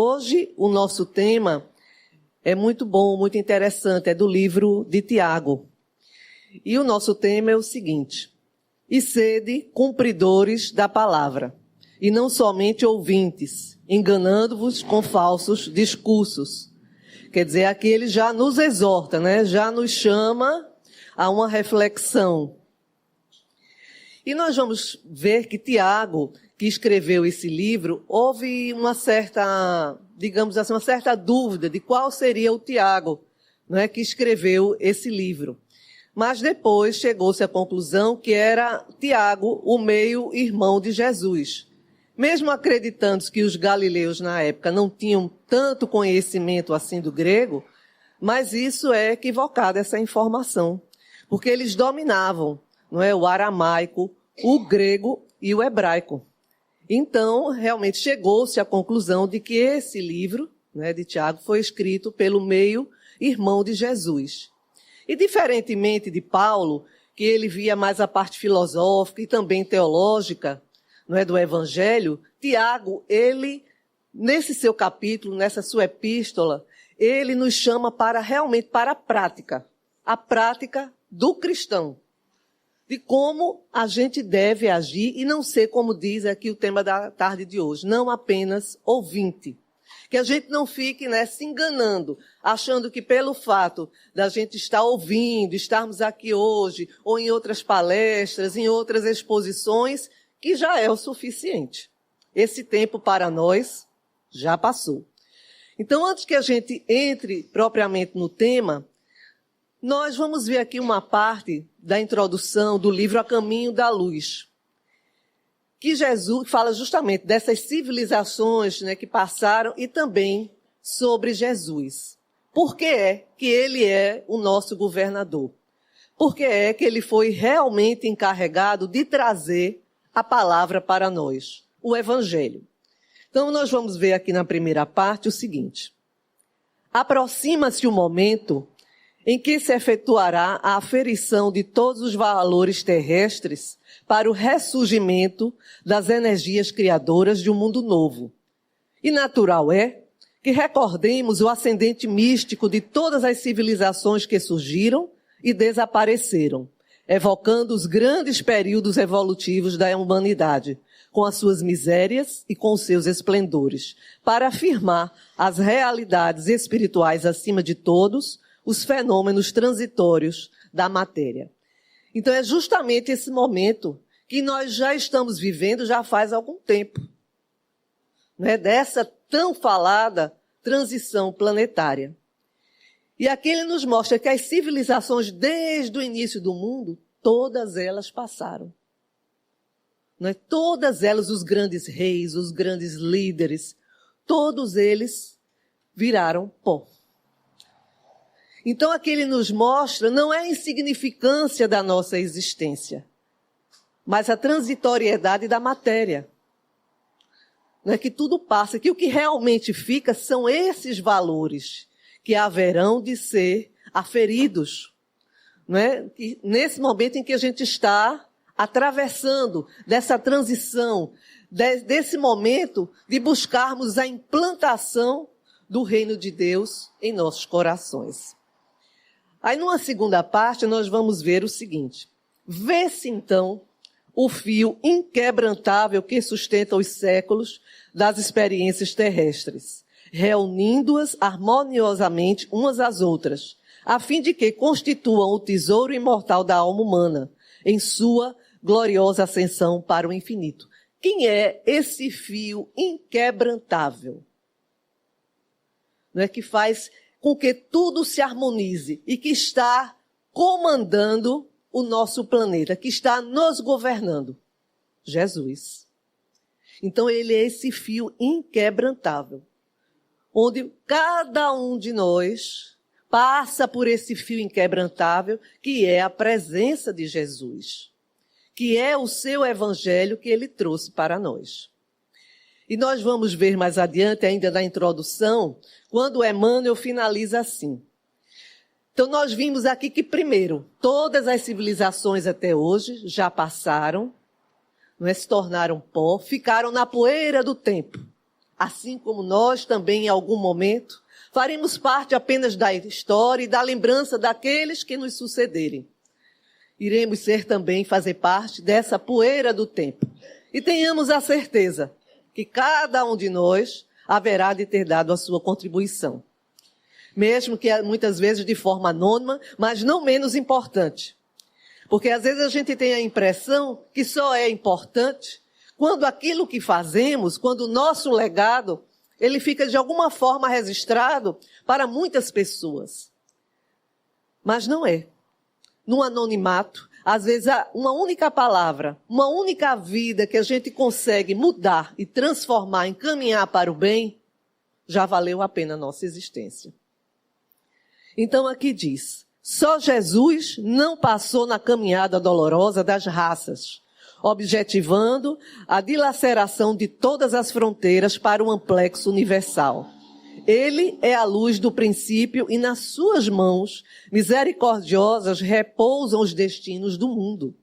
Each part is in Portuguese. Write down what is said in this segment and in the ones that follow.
Hoje, o nosso tema é muito bom, muito interessante, é do livro de Tiago. E o nosso tema é o seguinte: e sede cumpridores da palavra, e não somente ouvintes, enganando-vos com falsos discursos. Quer dizer, aqui ele já nos exorta, né? Já nos chama a uma reflexão. E nós vamos ver que Tiago, que escreveu esse livro, houve uma certa, digamos assim, uma certa dúvida de qual seria o Tiago, não é, que escreveu esse livro. Mas depois chegou-se à conclusão que era Tiago, o meio-irmão de Jesus. Mesmo acreditando que os galileus na época não tinham tanto conhecimento assim do grego, mas isso é equivocado, essa informação, porque eles dominavam, não é, o aramaico, o grego e o hebraico. Então, realmente chegou-se à conclusão de que esse livro, né, de Tiago, foi escrito pelo meio-irmão de Jesus. E diferentemente de Paulo, que ele via mais a parte filosófica e também teológica, não é, do Evangelho, Tiago, ele, nesse seu capítulo, nessa sua epístola, ele nos chama para realmente para a prática do cristão, de como a gente deve agir e não ser, como diz aqui o tema da tarde de hoje, não apenas ouvinte. Que a gente não fique, né, se enganando, achando que pelo fato da gente estar ouvindo, estarmos aqui hoje, ou em outras palestras, em outras exposições, que já é o suficiente. Esse tempo para nós já passou. Então, antes que a gente entre propriamente no tema, nós vamos ver aqui uma parte da introdução do livro A Caminho da Luz, que Jesus fala justamente dessas civilizações, né, que passaram e também sobre Jesus. Por que é que ele é o nosso governador? Por que é que ele foi realmente encarregado de trazer a palavra para nós, o Evangelho? Então, nós vamos ver aqui na primeira parte o seguinte: aproxima-se o momento em que se efetuará a aferição de todos os valores terrestres para o ressurgimento das energias criadoras de um mundo novo. E natural é que recordemos o ascendente místico de todas as civilizações que surgiram e desapareceram, evocando os grandes períodos evolutivos da humanidade, com as suas misérias e com os seus esplendores, para afirmar as realidades espirituais acima de todos, os fenômenos transitórios da matéria. Então é justamente esse momento que nós já estamos vivendo já faz algum tempo, né, dessa tão falada transição planetária. E aqui ele nos mostra que as civilizações desde o início do mundo, todas elas passaram. Não é? Todas elas, os grandes reis, os grandes líderes, todos eles viraram pó. Então, aqui ele nos mostra não é a insignificância da nossa existência, mas a transitoriedade da matéria. Não é que tudo passa, que o que realmente fica são esses valores que haverão de ser aferidos. Não é? E nesse momento em que a gente está atravessando dessa transição, desse momento de buscarmos a implantação do reino de Deus em nossos corações. Aí, numa segunda parte, nós vamos ver o seguinte: vê-se, então, o fio inquebrantável que sustenta os séculos das experiências terrestres, reunindo-as harmoniosamente umas às outras, a fim de que constituam o tesouro imortal da alma humana, em sua gloriosa ascensão para o infinito. Quem é esse fio inquebrantável? Não é que faz com que tudo se harmonize e que está comandando o nosso planeta, que está nos governando? Jesus. Então ele é esse fio inquebrantável, onde cada um de nós passa por esse fio inquebrantável, que é a presença de Jesus, que é o seu evangelho que ele trouxe para nós. E nós vamos ver mais adiante, ainda na introdução, quando Emmanuel finaliza assim: então nós vimos aqui que primeiro, todas as civilizações até hoje já passaram, não é, se tornaram pó, ficaram na poeira do tempo, assim como nós também em algum momento faremos parte apenas da história e da lembrança daqueles que nos sucederem. Iremos ser também fazer parte dessa poeira do tempo. E tenhamos a certeza que cada um de nós haverá de ter dado a sua contribuição. Mesmo que muitas vezes de forma anônima, mas não menos importante. Porque às vezes a gente tem a impressão que só é importante quando aquilo que fazemos, quando o nosso legado, ele fica de alguma forma registrado para muitas pessoas. Mas não é. No anonimato, às vezes uma única palavra, uma única vida que a gente consegue mudar e transformar, encaminhar para o bem, já valeu a pena a nossa existência. Então aqui diz, só Jesus não passou na caminhada dolorosa das raças, objetivando a dilaceração de todas as fronteiras para um amplexo universal. Ele é a luz do princípio e nas suas mãos misericordiosas repousam os destinos do mundo.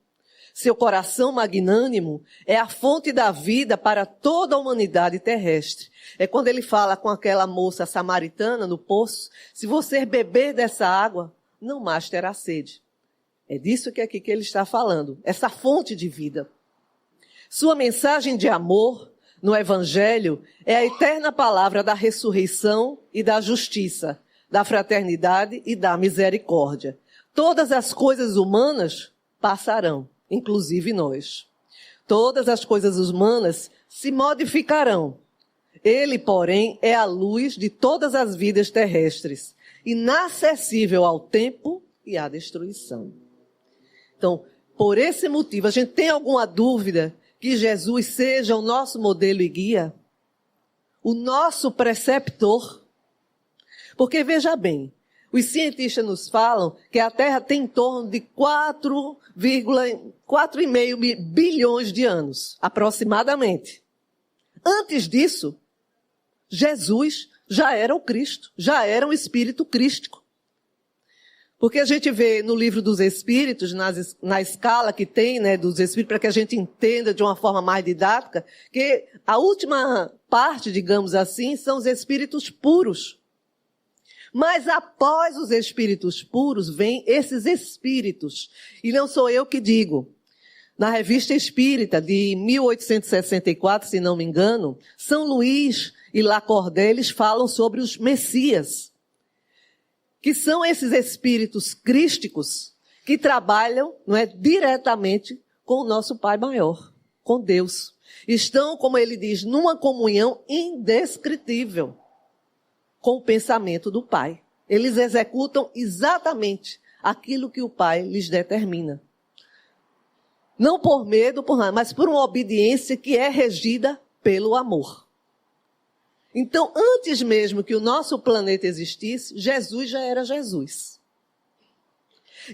Seu coração magnânimo é a fonte da vida para toda a humanidade terrestre. É quando ele fala com aquela moça samaritana no poço, se você beber dessa água, não mais terá sede. É disso que aqui que ele está falando, essa fonte de vida. Sua mensagem de amor no Evangelho é a eterna palavra da ressurreição e da justiça, da fraternidade e da misericórdia. Todas as coisas humanas passarão, inclusive nós. Todas as coisas humanas se modificarão. Ele, porém, é a luz de todas as vidas terrestres, inacessível ao tempo e à destruição. Então, por esse motivo, a gente tem alguma dúvida que Jesus seja o nosso modelo e guia? O nosso preceptor? Porque, veja bem, os cientistas nos falam que a Terra tem em torno de 4,5 bilhões de anos, aproximadamente. Antes disso, Jesus já era o Cristo, já era um espírito crístico. Porque a gente vê no livro dos Espíritos, na escala que tem, né, dos Espíritos, para que a gente entenda de uma forma mais didática, que a última parte, digamos assim, são os Espíritos puros. Mas após os Espíritos puros, vêm esses Espíritos. E não sou eu que digo. Na Revista Espírita, de 1864, se não me engano, São Luís e Lacordaire, eles falam sobre os Messias, que são esses espíritos crísticos que trabalham, não é, diretamente com o nosso Pai Maior, com Deus. Estão, como ele diz, numa comunhão indescritível com o pensamento do Pai. Eles executam exatamente aquilo que o Pai lhes determina. Não por medo, por nada, mas por uma obediência que é regida pelo amor. Então, antes mesmo que o nosso planeta existisse, Jesus já era Jesus.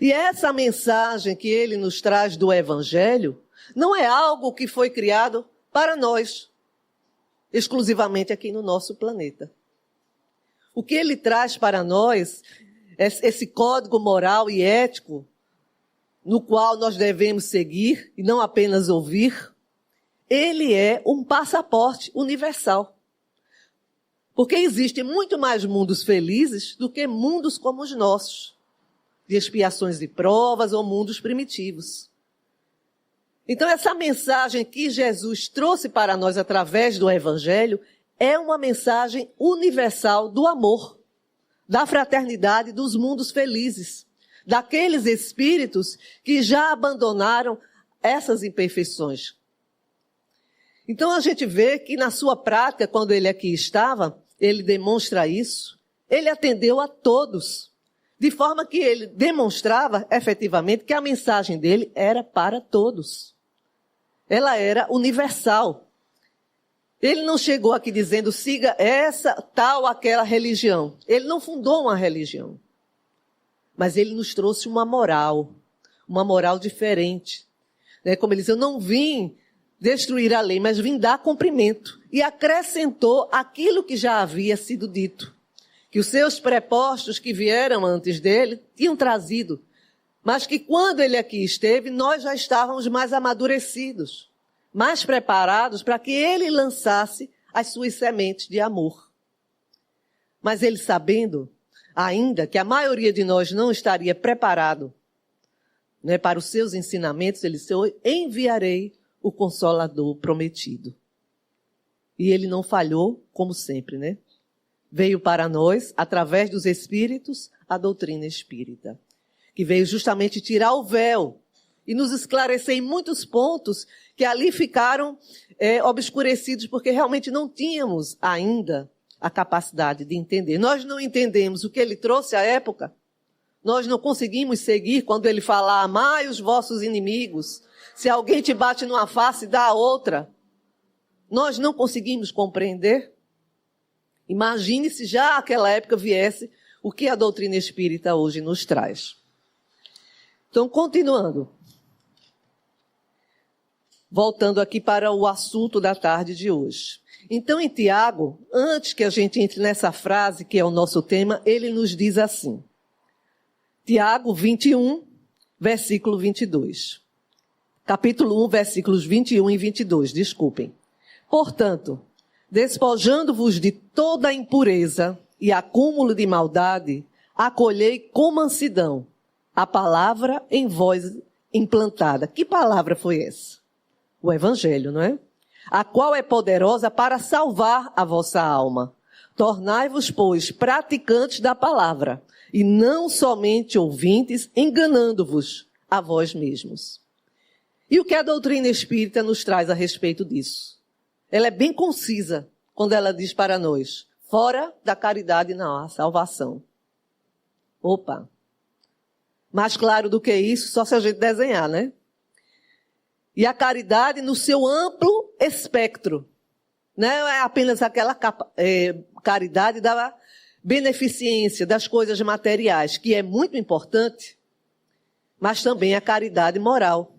E essa mensagem que ele nos traz do Evangelho não é algo que foi criado para nós, exclusivamente aqui no nosso planeta. O que ele traz para nós, esse código moral e ético, no qual nós devemos seguir e não apenas ouvir, ele é um passaporte universal. Porque existem muito mais mundos felizes do que mundos como os nossos, de expiações e provas ou mundos primitivos. Então essa mensagem que Jesus trouxe para nós através do Evangelho é uma mensagem universal do amor, da fraternidade, dos mundos felizes, daqueles espíritos que já abandonaram essas imperfeições. Então a gente vê que na sua prática, quando ele aqui estava, ele demonstra isso, ele atendeu a todos, de forma que ele demonstrava efetivamente que a mensagem dele era para todos. Ela era universal. Ele não chegou aqui dizendo, siga essa, tal, aquela religião. Ele não fundou uma religião. Mas ele nos trouxe uma moral diferente. Como ele diz, eu não vim destruir a lei, mas vim dar cumprimento. E acrescentou aquilo que já havia sido dito. Que os seus prepostos que vieram antes dele tinham trazido. Mas que quando ele aqui esteve, nós já estávamos mais amadurecidos, mais preparados para que ele lançasse as suas sementes de amor. Mas ele, sabendo ainda que a maioria de nós não estaria preparado, né, para os seus ensinamentos, ele disse: eu enviarei o Consolador prometido. E ele não falhou, como sempre, né? Veio para nós, através dos Espíritos, a doutrina espírita, que veio justamente tirar o véu e nos esclarecer em muitos pontos que ali ficaram obscurecidos, porque realmente não tínhamos ainda a capacidade de entender. Nós não entendemos o que ele trouxe à época. Nós não conseguimos seguir quando ele fala: amai os vossos inimigos. Se alguém te bate numa face, dá a outra. Nós não conseguimos compreender. Imagine se já naquela época viesse o que a doutrina espírita hoje nos traz. Então, continuando. Voltando aqui para o assunto da tarde de hoje. Então, em Tiago, antes que a gente entre nessa frase, que é o nosso tema, ele nos diz assim. Tiago 21, versículo 22. Capítulo 1, versículos 21 e 22, desculpem. Portanto, despojando-vos de toda a impureza e acúmulo de maldade, acolhei com mansidão a palavra em vós implantada. Que palavra foi essa? O Evangelho, não é? A qual é poderosa para salvar a vossa alma. Tornai-vos, pois, praticantes da palavra, e não somente ouvintes, enganando-vos a vós mesmos. E o que a doutrina espírita nos traz a respeito disso? Ela é bem concisa quando ela diz para nós: fora da caridade não há salvação. Opa! Mais claro do que isso, só se a gente desenhar, né? E a caridade no seu amplo espectro. Não é apenas aquela caridade da beneficência das coisas materiais, que é muito importante, mas também a caridade moral.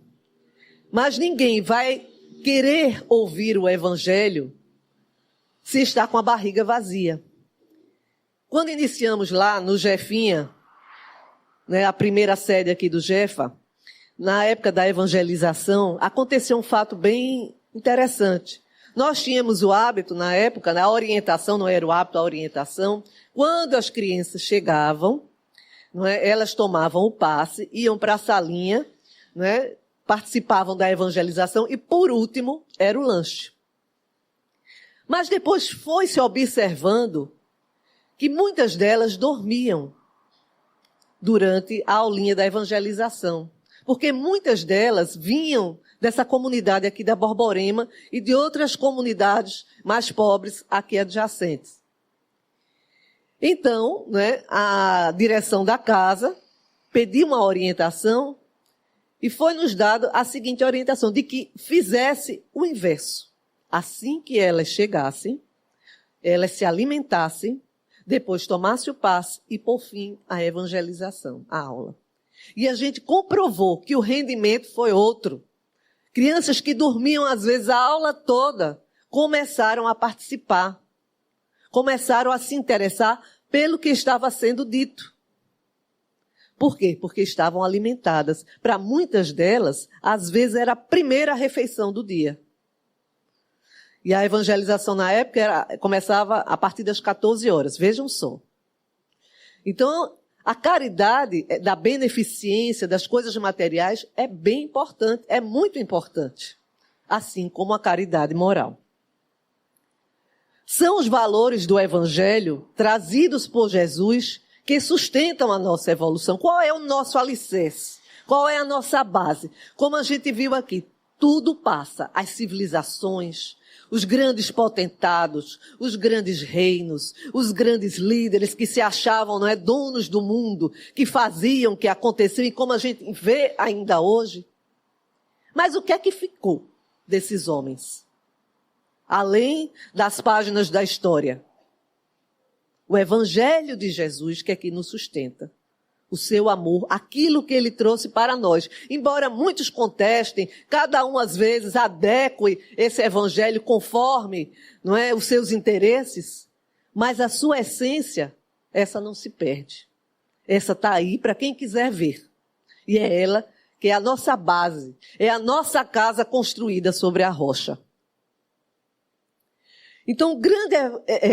Mas ninguém vai querer ouvir o Evangelho se está com a barriga vazia. Quando iniciamos lá no Jefinha, né, a primeira sede aqui do Jefa, na época da evangelização, aconteceu um fato bem interessante. Nós tínhamos o hábito, na época, a orientação, não era o hábito, a orientação, quando as crianças chegavam, não é, elas tomavam o passe, iam para a salinha, não é, participavam da evangelização e, por último, era o lanche. Mas depois foi se observando que muitas delas dormiam durante a aulinha da evangelização. Porque muitas delas vinham dessa comunidade aqui da Borborema e de outras comunidades mais pobres aqui adjacentes. Então, né, a direção da casa pediu uma orientação e foi nos dado a seguinte orientação, de que fizesse o inverso. Assim que elas chegassem, elas se alimentassem, depois tomasse o passe e, por fim, a evangelização, a aula. E a gente comprovou que o rendimento foi outro. Crianças que dormiam, às vezes, a aula toda, começaram a participar. Começaram a se interessar pelo que estava sendo dito. Por quê? Porque estavam alimentadas. Para muitas delas, às vezes, era a primeira refeição do dia. E a evangelização, na época, começava a partir das 14 horas. Vejam só. Então, a caridade da beneficência, das coisas materiais, é bem importante, é muito importante. Assim como a caridade moral. São os valores do Evangelho trazidos por Jesus que sustentam a nossa evolução. Qual é o nosso alicerce? Qual é a nossa base? Como a gente viu aqui, tudo passa. As civilizações, os grandes potentados, os grandes reinos, os grandes líderes que se achavam, não é, donos do mundo, que faziam, que aconteciam, e como a gente vê ainda hoje. Mas o que é que ficou desses homens? Além das páginas da história. O Evangelho de Jesus que é que nos sustenta. O seu amor, aquilo que ele trouxe para nós. Embora muitos contestem, cada um às vezes adeque esse evangelho conforme, não é, os seus interesses, mas a sua essência, essa não se perde. Essa está aí para quem quiser ver. E é ela que é a nossa base, é a nossa casa construída sobre a rocha. Então, o grande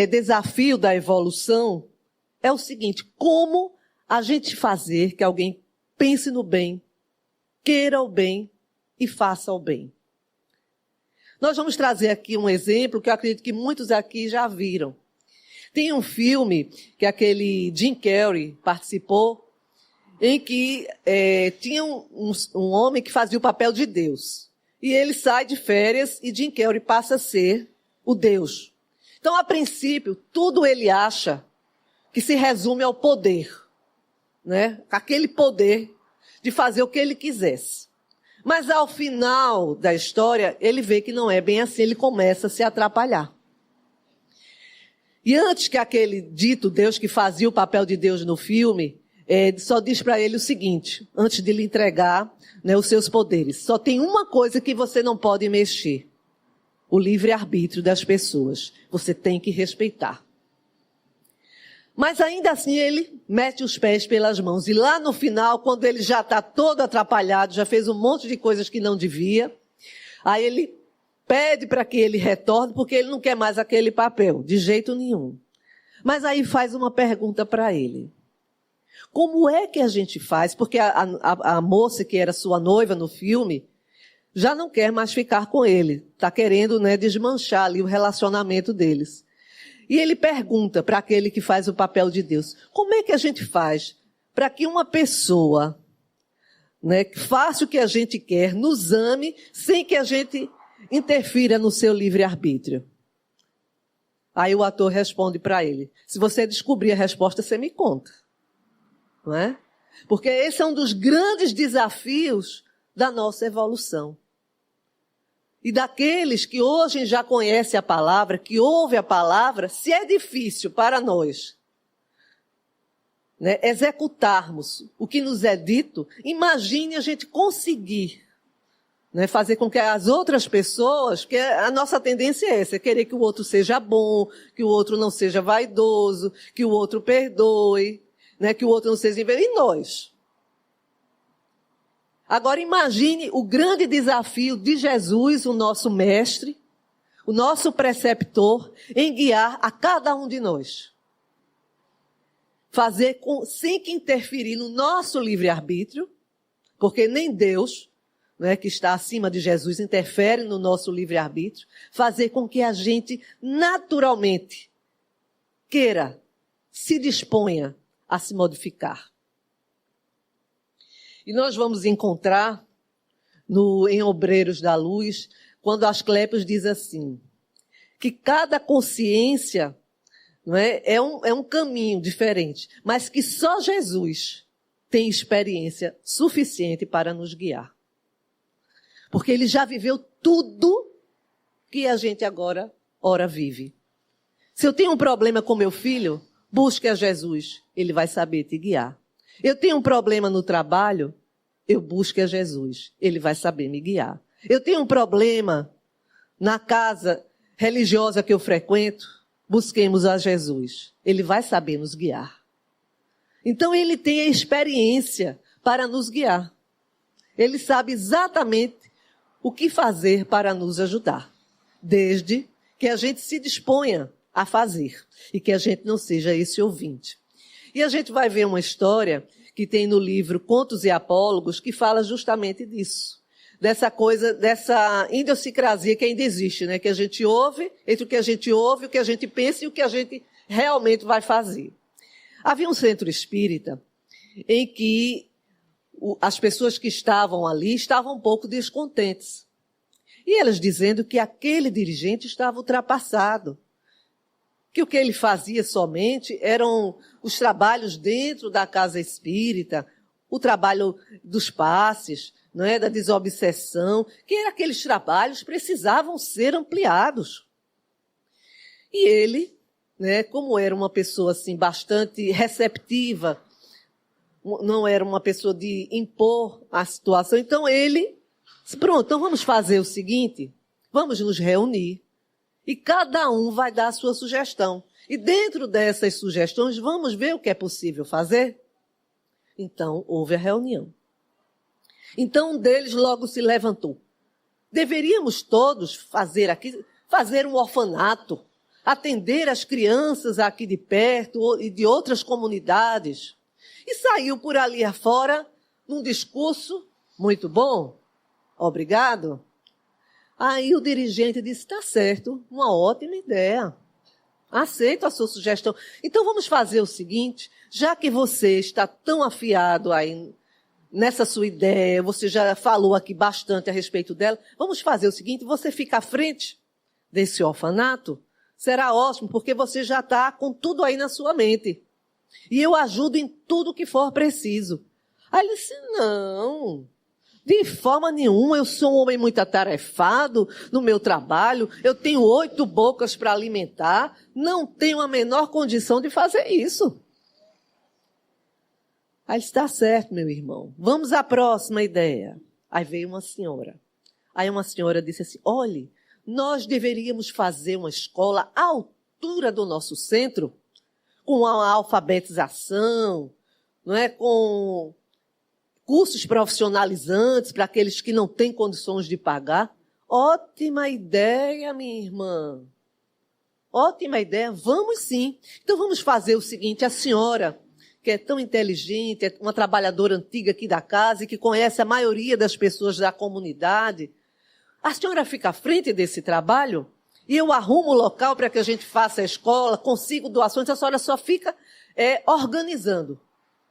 desafio da evolução é o seguinte: como a gente fazer que alguém pense no bem, queira o bem e faça o bem. Nós vamos trazer aqui um exemplo que eu acredito que muitos aqui já viram. Tem um filme que aquele Jim Carrey participou, em que tinha um homem que fazia o papel de Deus. E ele sai de férias e Jim Carrey passa a ser o Deus. Então, a princípio, tudo ele acha que se resume ao poder, né? Aquele poder de fazer o que ele quisesse. Mas ao final da história, ele vê que não é bem assim, ele começa a se atrapalhar. E antes que aquele dito Deus que fazia o papel de Deus no filme, só diz para ele o seguinte, antes de lhe entregar, né, os seus poderes: só tem uma coisa que você não pode mexer: o livre-arbítrio das pessoas. Você tem que respeitar. Mas ainda assim ele mete os pés pelas mãos. E lá no final, quando ele já está todo atrapalhado, já fez um monte de coisas que não devia, aí ele pede para que ele retorne, porque ele não quer mais aquele papel, de jeito nenhum. Mas aí faz uma pergunta para ele: como é que a gente faz? Porque a moça que era sua noiva no filme já não quer mais ficar com ele. Está querendo, né, desmanchar ali o relacionamento deles. E ele pergunta para aquele que faz o papel de Deus: como é que a gente faz para que uma pessoa, né, faça o que a gente quer, nos ame, sem que a gente interfira no seu livre-arbítrio? Aí o ator responde para ele: se você descobrir a resposta, você me conta. Não é? Porque esse é um dos grandes desafios da nossa evolução. E daqueles que hoje já conhecem a palavra, que ouvem a palavra, se é difícil para nós, né, executarmos o que nos é dito, imagine a gente conseguir, né, fazer com que as outras pessoas, que a nossa tendência é essa, é querer que o outro seja bom, que o outro não seja vaidoso, que o outro perdoe, né, que o outro não seja invejoso, e nós? Agora imagine o grande desafio de Jesus, o nosso mestre, o nosso preceptor, em guiar a cada um de nós. Fazer sem que interferir no nosso livre-arbítrio, porque nem Deus, né, que está acima de Jesus, interfere no nosso livre-arbítrio, fazer com que a gente naturalmente queira, se disponha a se modificar. E nós vamos encontrar em Obreiros da Luz, quando Asclépios diz assim, que cada consciência, não é um caminho diferente, mas que só Jesus tem experiência suficiente para nos guiar. Porque ele já viveu tudo que a gente agora, ora, vive. Se eu tenho um problema com meu filho, busque a Jesus, ele vai saber te guiar. Eu tenho um problema no trabalho, eu busco a Jesus, ele vai saber me guiar. Eu tenho um problema na casa religiosa que eu frequento, busquemos a Jesus, ele vai saber nos guiar. Então ele tem a experiência para nos guiar. Ele sabe exatamente o que fazer para nos ajudar, desde que a gente se disponha a fazer e que a gente não seja esse ouvinte. E a gente vai ver uma história que tem no livro Contos e Apólogos que fala justamente disso. Dessa coisa, dessa idiosincrasia que ainda existe, né? Que a gente ouve, entre o que a gente ouve, o que a gente pensa e o que a gente realmente vai fazer. Havia um centro espírita em que as pessoas que estavam ali estavam um pouco descontentes. E elas dizendo que aquele dirigente estava ultrapassado. Que o que ele fazia somente eram os trabalhos dentro da casa espírita, o trabalho dos passes, não é, da desobsessão, que aqueles trabalhos precisavam ser ampliados. E ele, né, como era uma pessoa assim bastante receptiva, não era uma pessoa de impor a situação, então ele disse: pronto, então vamos fazer o seguinte, vamos nos reunir. E cada um vai dar a sua sugestão. E dentro dessas sugestões, vamos ver o que é possível fazer? Então, houve a reunião. Então, um deles logo se levantou. Deveríamos todos fazer um orfanato, atender as crianças aqui de perto e de outras comunidades. E saiu por ali afora num discurso muito bom. Obrigado. Aí o dirigente disse, está certo, uma ótima ideia. Aceito a sua sugestão. Então vamos fazer o seguinte, já que você está tão afiado aí nessa sua ideia, você já falou aqui bastante a respeito dela, vamos fazer o seguinte, você fica à frente desse orfanato, será ótimo, porque você já está com tudo aí na sua mente. E eu ajudo em tudo que for preciso. Aí ele disse, não, de forma nenhuma, eu sou um homem muito atarefado no meu trabalho, eu tenho 8 bocas para alimentar, não tenho a menor condição de fazer isso. Aí está certo, meu irmão, vamos à próxima ideia. Aí veio uma senhora. Aí uma senhora disse assim, olhe, nós deveríamos fazer uma escola à altura do nosso centro, com a alfabetização, não é? Com cursos profissionalizantes para aqueles que não têm condições de pagar. Ótima ideia, minha irmã. Ótima ideia, vamos sim. Então vamos fazer o seguinte, a senhora, que é tão inteligente, é uma trabalhadora antiga aqui da casa e que conhece a maioria das pessoas da comunidade, a senhora fica à frente desse trabalho e eu arrumo o local para que a gente faça a escola, consigo doações, a senhora só fica organizando.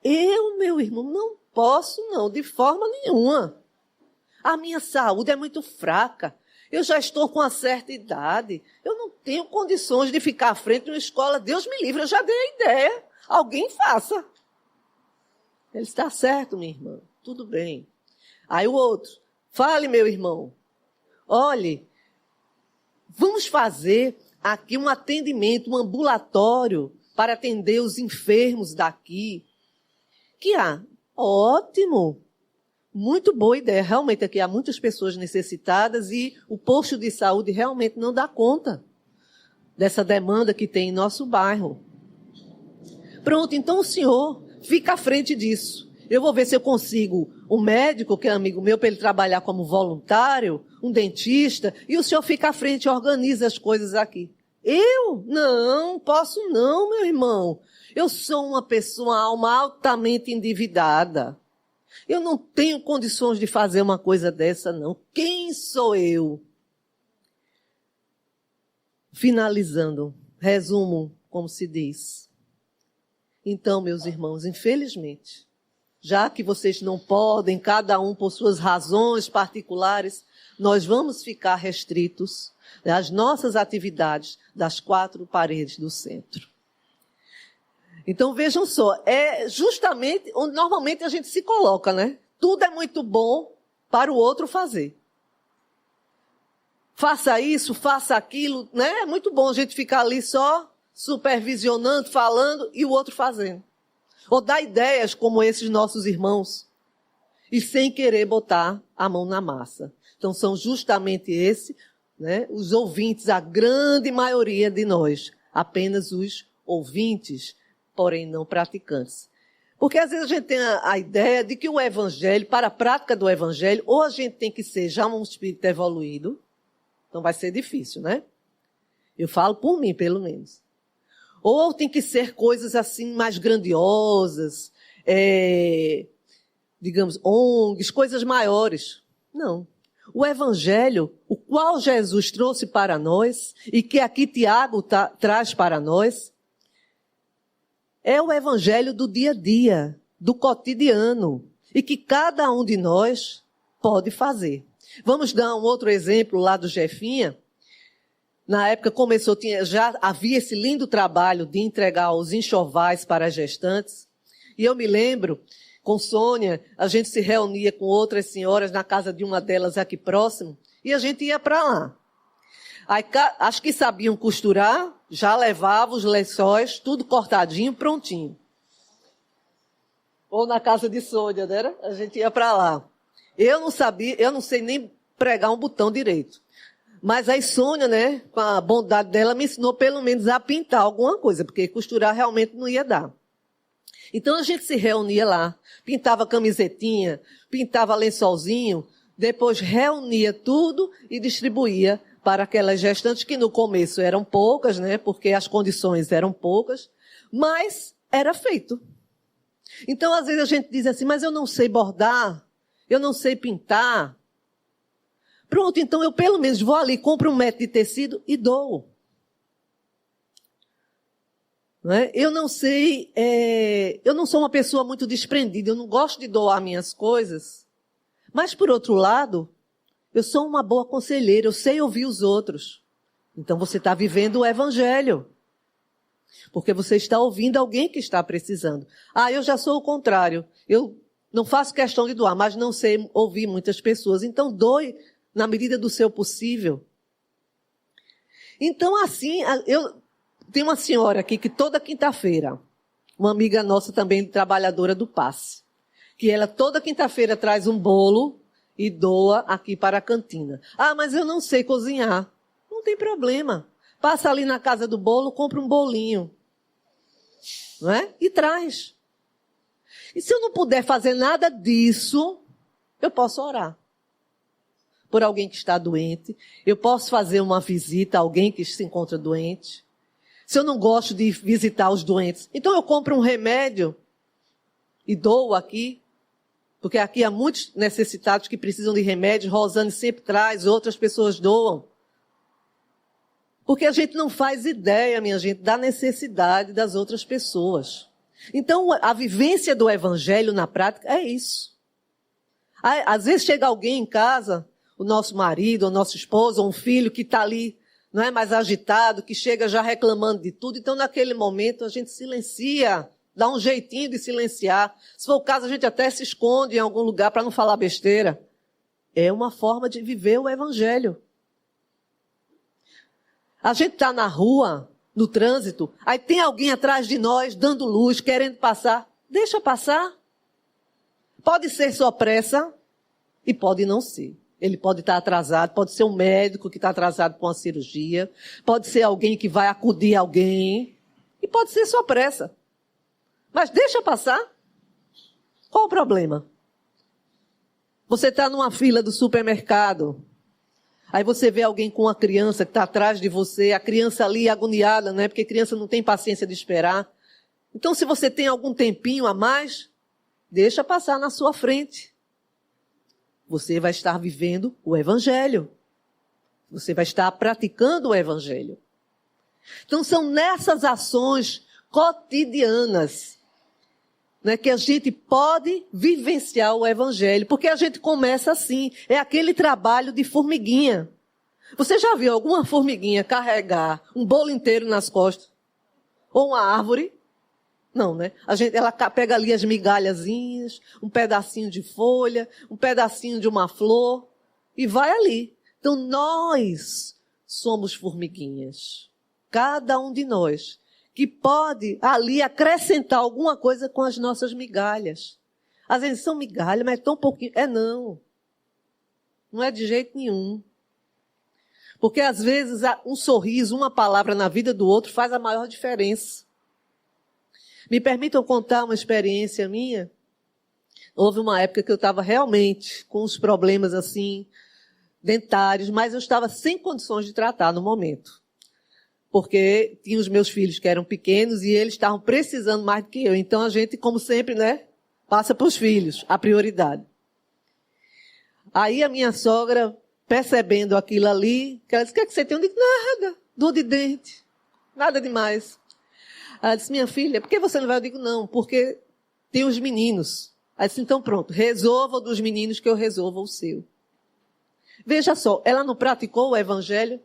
Eu, meu irmão, não posso não, de forma nenhuma. A minha saúde é muito fraca. Eu já estou com uma certa idade. Eu não tenho condições de ficar à frente de uma escola. Deus me livre, eu já dei a ideia. Alguém faça. Ele está certo, minha irmã. Tudo bem. Aí o outro, fale, meu irmão. Olhe, vamos fazer aqui um atendimento, um ambulatório para atender os enfermos daqui. Que há? Ótimo. Muito boa ideia. Realmente aqui há muitas pessoas necessitadas e o posto de saúde realmente não dá conta dessa demanda que tem em nosso bairro. Pronto, então o senhor fica à frente disso. Eu vou ver se eu consigo um médico, que é amigo meu, para ele trabalhar como voluntário, um dentista, e o senhor fica à frente e organiza as coisas aqui. Eu? Não, posso não, meu irmão. Eu sou uma pessoa, uma alma altamente endividada. Eu não tenho condições de fazer uma coisa dessa, não. Quem sou eu? Finalizando, resumo, como se diz. Então, meus irmãos, infelizmente, já que vocês não podem, cada um por suas razões particulares, nós vamos ficar restritos às nossas atividades das 4 paredes do centro. Então, vejam só, é justamente onde normalmente a gente se coloca, né? Tudo é muito bom para o outro fazer. Faça isso, faça aquilo, né? É muito bom a gente ficar ali só supervisionando, falando e o outro fazendo. Ou dar ideias como esses nossos irmãos e sem querer botar a mão na massa. Então, são justamente esses, né, os ouvintes, a grande maioria de nós, apenas os ouvintes, porém não praticantes. Porque às vezes a gente tem a ideia de que o evangelho, para a prática do evangelho, ou a gente tem que ser já um espírito evoluído, então vai ser difícil, né? Eu falo por mim, pelo menos. Ou tem que ser coisas assim mais grandiosas, digamos, ONGs, coisas maiores. Não. O evangelho, o qual Jesus trouxe para nós, e que aqui Tiago traz para nós, é o evangelho do dia a dia, do cotidiano, e que cada um de nós pode fazer. Vamos dar um outro exemplo lá do Jefinha. Na época já havia esse lindo trabalho de entregar os enxovais para as gestantes. E eu me lembro, com Sônia, a gente se reunia com outras senhoras na casa de uma delas aqui próximo, e a gente ia para lá. Aí, as que sabiam costurar, já levavam os lençóis, tudo cortadinho, prontinho. Ou na casa de Sônia, né? A gente ia para lá. Eu não sei nem pregar um botão direito. Mas aí Sônia, né, com a bondade dela, me ensinou pelo menos a pintar alguma coisa, porque costurar realmente não ia dar. Então a gente se reunia lá, pintava camisetinha, pintava lençolzinho, depois reunia tudo e distribuía para aquelas gestantes que no começo eram poucas, né? Porque as condições eram poucas, mas era feito. Então, às vezes a gente diz assim, mas eu não sei bordar, eu não sei pintar. Pronto, então eu pelo menos vou ali, compro 1 metro de tecido e dou. Não é? Eu não sei, eu não sou uma pessoa muito desprendida, eu não gosto de doar minhas coisas. Mas, por outro lado, eu sou uma boa conselheira, eu sei ouvir os outros. Então você está vivendo o evangelho. Porque você está ouvindo alguém que está precisando. Ah, eu já sou o contrário. Eu não faço questão de doar, mas não sei ouvir muitas pessoas. Então doe na medida do seu possível. Então assim, eu tenho uma senhora aqui que toda quinta-feira, uma amiga nossa também, trabalhadora do passe, que ela toda quinta-feira traz um bolo e doa aqui para a cantina. Ah, mas eu não sei cozinhar. Não tem problema. Passa ali na casa do bolo, compra um bolinho. Não é? E traz. E se eu não puder fazer nada disso, eu posso orar por alguém que está doente. Eu posso fazer uma visita a alguém que se encontra doente. Se eu não gosto de visitar os doentes, então eu compro um remédio e dou aqui. Porque aqui há muitos necessitados que precisam de remédio. Rosane sempre traz, outras pessoas doam. Porque a gente não faz ideia, minha gente, da necessidade das outras pessoas. Então, a vivência do evangelho na prática é isso. Às vezes chega alguém em casa, o nosso marido, o nosso esposo, ou um filho que está ali, não é mais agitado, que chega já reclamando de tudo. Então, naquele momento, a gente silencia, dá um jeitinho de silenciar. Se for o caso, a gente até se esconde em algum lugar para não falar besteira. É uma forma de viver o evangelho. A gente está na rua, no trânsito, aí tem alguém atrás de nós, dando luz, querendo passar. Deixa passar. Pode ser sua pressa e pode não ser. Ele pode estar atrasado, pode ser um médico que está atrasado com a cirurgia, pode ser alguém que vai acudir alguém, e pode ser sua pressa. Mas deixa passar. Qual o problema? Você está numa fila do supermercado. Aí você vê alguém com uma criança que está atrás de você, a criança ali agoniada, né? Porque criança não tem paciência de esperar. Então, se você tem algum tempinho a mais, deixa passar na sua frente. Você vai estar vivendo o evangelho. Você vai estar praticando o evangelho. Então, são nessas ações cotidianas, né, que a gente pode vivenciar o evangelho, porque a gente começa assim, é aquele trabalho de formiguinha. Você já viu alguma formiguinha carregar um bolo inteiro nas costas? Ou uma árvore? Não, né? Ela pega ali as migalhazinhas, um pedacinho de folha, um pedacinho de uma flor, e vai ali. Então nós somos formiguinhas. Cada um de nós. Que pode ali acrescentar alguma coisa com as nossas migalhas. Às vezes são migalhas, mas é tão pouquinho. Não. Não é de jeito nenhum. Porque às vezes um sorriso, uma palavra na vida do outro faz a maior diferença. Me permitam contar uma experiência minha? Houve uma época que eu estava realmente com uns problemas assim, dentários, mas eu estava sem condições de tratar no momento. Porque tinha os meus filhos que eram pequenos e eles estavam precisando mais do que eu. Então a gente, como sempre, né, passa para os filhos, a prioridade. Aí a minha sogra, percebendo aquilo ali, ela disse, o que é que você tem? Eu disse, nada, dor de dente, nada demais. Ela disse, minha filha, por que você não vai? Eu digo, não, porque tem os meninos. Ela disse, então pronto, resolva o dos meninos que eu resolva o seu. Veja só, ela não praticou o evangelho?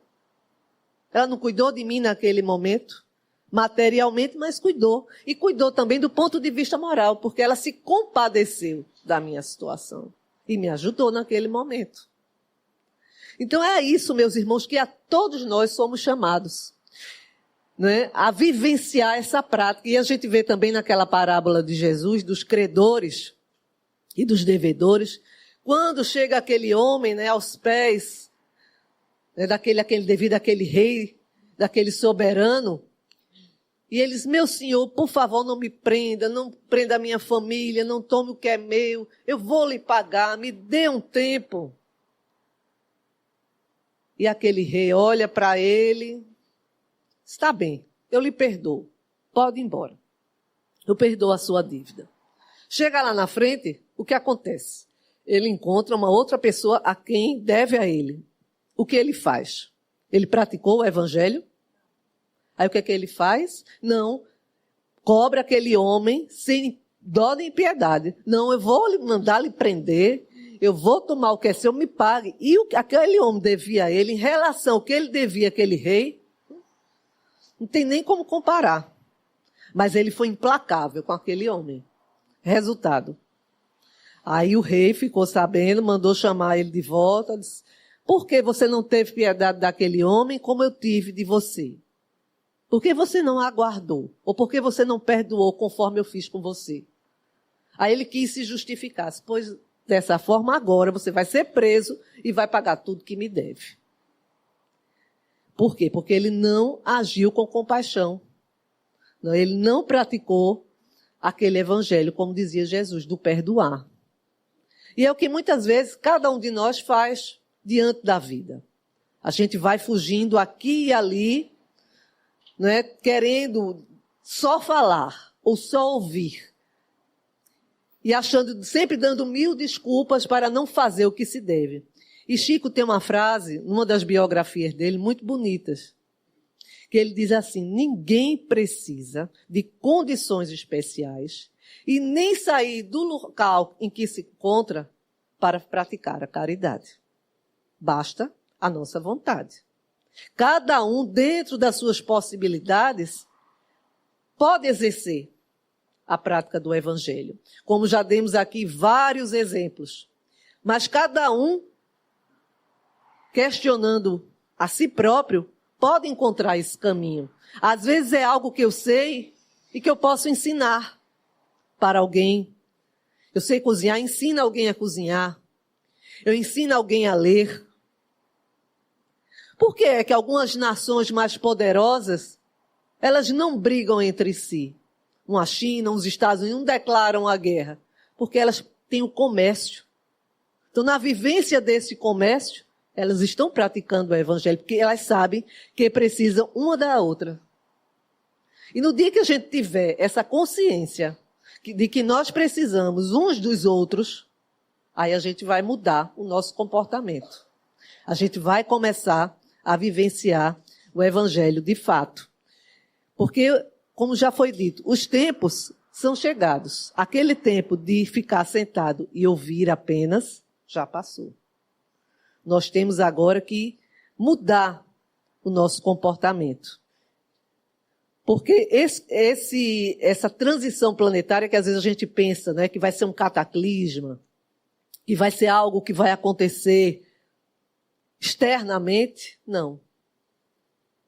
Ela não cuidou de mim naquele momento, materialmente, mas cuidou. E cuidou também do ponto de vista moral, porque ela se compadeceu da minha situação e me ajudou naquele momento. Então é isso, meus irmãos, que a todos nós somos chamados, né, a vivenciar essa prática. E a gente vê também naquela parábola de Jesus, dos credores e dos devedores, quando chega aquele homem, né, aos pés, devido àquele rei, daquele soberano, e eles, meu senhor, por favor, não me prenda, não prenda a minha família, não tome o que é meu, eu vou lhe pagar, me dê um tempo. E aquele rei olha para ele, está bem, eu lhe perdoo, pode ir embora. Eu perdoo a sua dívida. Chega lá na frente, o que acontece? Ele encontra uma outra pessoa a quem deve a ele. O que ele faz? Ele praticou o evangelho? Aí o que é que ele faz? Não, cobra aquele homem sem dó nem piedade. Não, eu vou mandar lhe prender, eu vou tomar o que é seu, me pague. E o que aquele homem devia a ele, em relação ao que ele devia àquele rei, não tem nem como comparar. Mas ele foi implacável com aquele homem. Resultado. Aí o rei ficou sabendo, mandou chamar ele de volta, disse, por que você não teve piedade daquele homem como eu tive de você? Por que você não aguardou? Ou por que você não perdoou conforme eu fiz com você? Aí ele quis se justificar, pois dessa forma agora você vai ser preso e vai pagar tudo que me deve. Por quê? Porque ele não agiu com compaixão. Não, ele não praticou aquele evangelho, como dizia Jesus, do perdoar. E é o que muitas vezes cada um de nós faz diante da vida. A gente vai fugindo aqui e ali, não é? Querendo só falar ou só ouvir. E achando, sempre dando 1000 desculpas para não fazer o que se deve. E Chico tem uma frase, numa das biografias dele, muito bonitas, que ele diz assim, ninguém precisa de condições especiais e nem sair do local em que se encontra para praticar a caridade. Basta a nossa vontade. Cada um, dentro das suas possibilidades, pode exercer a prática do evangelho. Como já demos aqui vários exemplos. Mas cada um, questionando a si próprio, pode encontrar esse caminho. Às vezes é algo que eu sei e que eu posso ensinar para alguém. Eu sei cozinhar, ensina alguém a cozinhar. Eu ensino alguém a ler. Por que é que algumas nações mais poderosas, elas não brigam entre si? A China, os Estados Unidos não declaram a guerra. Porque elas têm o comércio. Então, na vivência desse comércio, elas estão praticando o evangelho, porque elas sabem que precisam uma da outra. E no dia que a gente tiver essa consciência de que nós precisamos uns dos outros, aí a gente vai mudar o nosso comportamento. A gente vai começar a vivenciar o evangelho de fato. Porque, como já foi dito, os tempos são chegados. Aquele tempo de ficar sentado e ouvir apenas já passou. Nós temos agora que mudar o nosso comportamento. Porque essa transição planetária que às vezes a gente pensa, né, que vai ser um cataclisma, que vai ser algo que vai acontecer externamente, não.